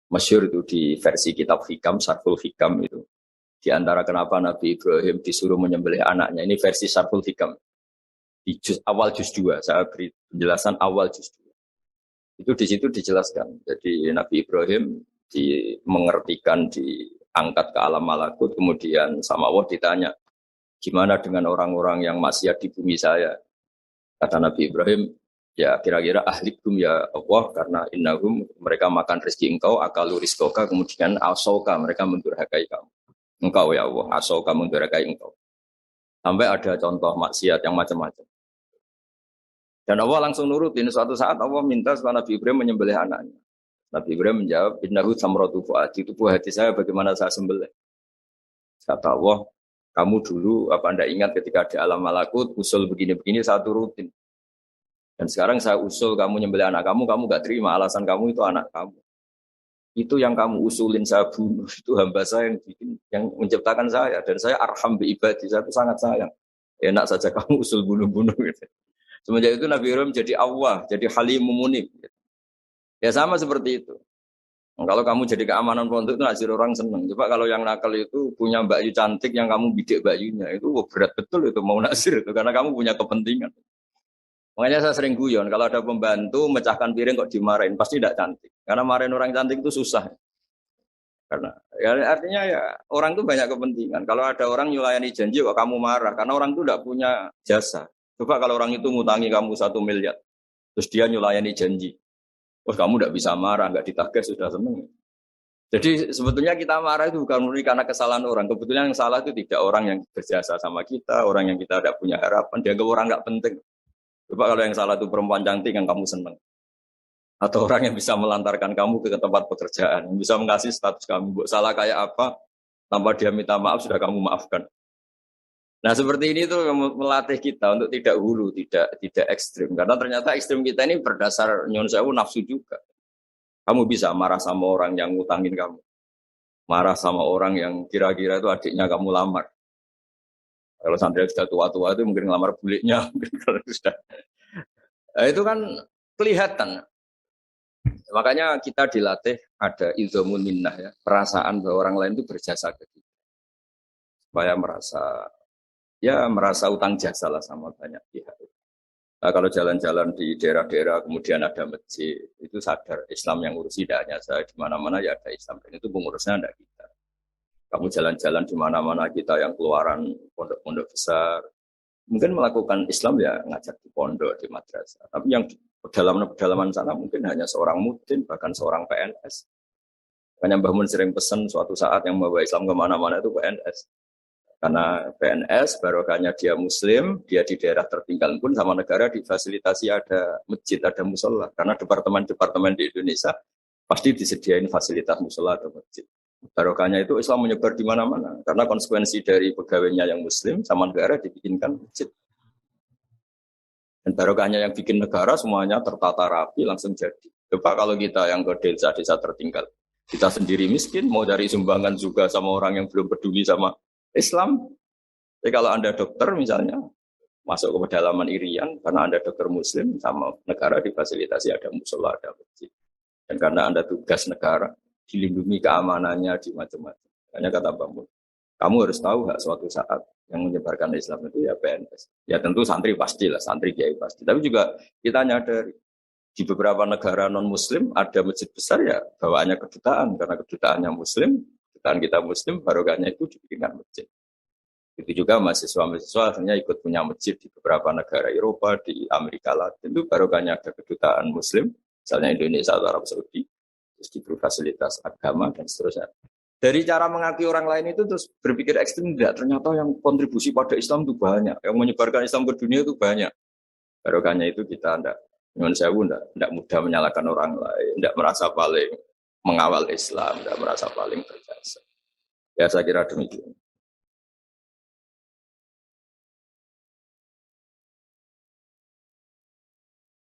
Masyhur itu di versi kitab Hikam, Sarful Hikam itu. Di antara kenapa Nabi Ibrahim disuruh menyembelih anaknya, ini versi Sarful Hikam. Di awal juz 2, saya beri penjelasan awal juz 2. Itu di situ dijelaskan. Jadi Nabi Ibrahim mengertikan diangkat ke alam malakut, kemudian sama Allah ditanya, gimana dengan orang-orang yang maksiat di bumi saya? Kata Nabi Ibrahim, ya kira-kira ahlikum ya Allah, karena innahum mereka makan rezeki engkau, akalu rizqoka, kemudian asauka mereka mendurhakai kamu. Engkau ya Allah, asauka mendurhakai engkau. Sampai ada contoh maksiat yang macam-macam. Dan Allah langsung nurutin. Suatu saat Allah minta supaya Nabi Ibrahim menyembelih anaknya. Nabi Ibrahim menjawab, innahu samratu fuadi, itu buah hati saya bagaimana saya sembelih. Kata Allah, kamu dulu apa Anda ingat ketika di alam malakut usul begini-begini saya turutin. Dan sekarang saya usul kamu nyembelih anak kamu gak terima, alasan kamu itu anak kamu. Itu yang kamu usulin saya bunuh, itu hamba saya yang menciptakan saya. Dan saya arham bi ibadi, saya itu sangat sayang. Enak saja kamu usul bunuh-bunuh gitu. Semenjak itu Nabi Ibrahim jadi Allah, jadi halimum munib. Ya sama seperti itu. Kalau kamu jadi keamanan pondok itu nasir orang seneng. Coba kalau yang nakal itu punya Mbak Yu cantik yang kamu bidik Mbak Yunya, itu berat betul itu mau nasir itu karena kamu punya kepentingan. Makanya saya sering guyon kalau ada pembantu mecahkan piring kok dimarahin pasti tidak cantik. Karena marahin orang cantik itu susah. Karena ya artinya ya orang itu banyak kepentingan. Kalau ada orang nyulayani janji kok kamu marah karena orang itu tidak punya jasa. Coba kalau orang itu ngutangi kamu 1 miliar, terus dia nyulayani janji. Wah kamu tidak bisa marah, nggak ditagih sudah seneng. Jadi sebetulnya kita marah itu bukan murni karena kesalahan orang. Kebetulan yang salah itu tidak orang yang berjasa sama kita, orang yang kita tidak punya harapan. Dianggap orang nggak penting. Coba kalau yang salah itu perempuan cantik yang kamu seneng. Atau orang yang bisa melantarkan kamu ke tempat pekerjaan, yang bisa mengasih status kamu. Salah kayak apa, tanpa dia minta maaf sudah kamu maafkan. Nah seperti ini tuh melatih kita untuk tidak hulu, tidak ekstrim. Karena ternyata ekstrim kita ini berdasar nyun sewu nafsu juga. Kamu bisa marah sama orang yang ngutangin kamu. Marah sama orang yang kira-kira itu adiknya kamu lamar. Kalau santri sudah tua-tua itu mungkin ngelamar buliknya. Kalau sudah. Nah, itu kan kelihatan. Makanya kita dilatih ada ilmun minnah ya. Perasaan bahwa orang lain itu berjasa ke kita. Supaya merasa utang jasa lah sama banyak pihak. Nah, kalau jalan-jalan di daerah-daerah kemudian ada masjid, itu sadar Islam yang ngurusi tidak hanya saya, di mana-mana ya ada Islam. Dan itu pengurusnya ada kita. Kamu jalan-jalan di mana-mana kita yang keluaran pondok-pondok besar, mungkin melakukan Islam ya ngajak di pondok, di madrasah. Tapi yang pedalaman sana mungkin hanya seorang mudin, bahkan seorang PNS. Makanya Mbah Mun sering pesan suatu saat yang membawa Islam kemana-mana itu PNS. Karena PNS, barokahnya dia muslim, dia di daerah tertinggal pun sama negara difasilitasi ada masjid, ada musola. Karena departemen-departemen di Indonesia pasti disediain fasilitas musola atau masjid. Barokahnya itu Islam menyebar di mana-mana. Karena konsekuensi dari pegawainya yang muslim sama negara dibikinkan masjid. Dan barokahnya yang bikin negara semuanya tertata rapi langsung jadi. Coba kalau kita yang ke desa-desa tertinggal, kita sendiri miskin, mau dari sumbangan juga sama orang yang belum peduli sama Islam. Jadi kalau Anda dokter misalnya masuk ke pedalaman Irian karena Anda dokter muslim sama negara difasilitasi ada musola, ada masjid. Dan karena Anda tugas negara dilindungi keamanannya di macam-macam. Hanya kata Mbak Mun, kamu harus tahu suatu saat yang menyebarkan Islam itu ya PNS. Ya tentu santri pastilah, santri kiai pasti. Tapi juga kita nyadari di beberapa negara non muslim ada masjid besar ya bawaannya kedutaan karena kedutaannya muslim. Kedutaan kita muslim, barokahnya itu dibikinkan masjid. Itu juga mahasiswa-mahasiswa akhirnya ikut punya masjid di beberapa negara Eropa, di Amerika Latin, itu barokahnya ada kedutaan muslim, misalnya Indonesia atau Arab Saudi, terus diberi fasilitas agama, dan seterusnya. Dari cara mengakui orang lain itu terus berpikir ekstrim, tidak, ternyata yang kontribusi pada Islam itu banyak, yang menyebarkan Islam ke dunia itu banyak. Barokahnya itu kita tidak mudah menyalahkan orang lain, tidak merasa paling mengawal Islam, tidak merasa paling berjasa. Ya saya kira demikian.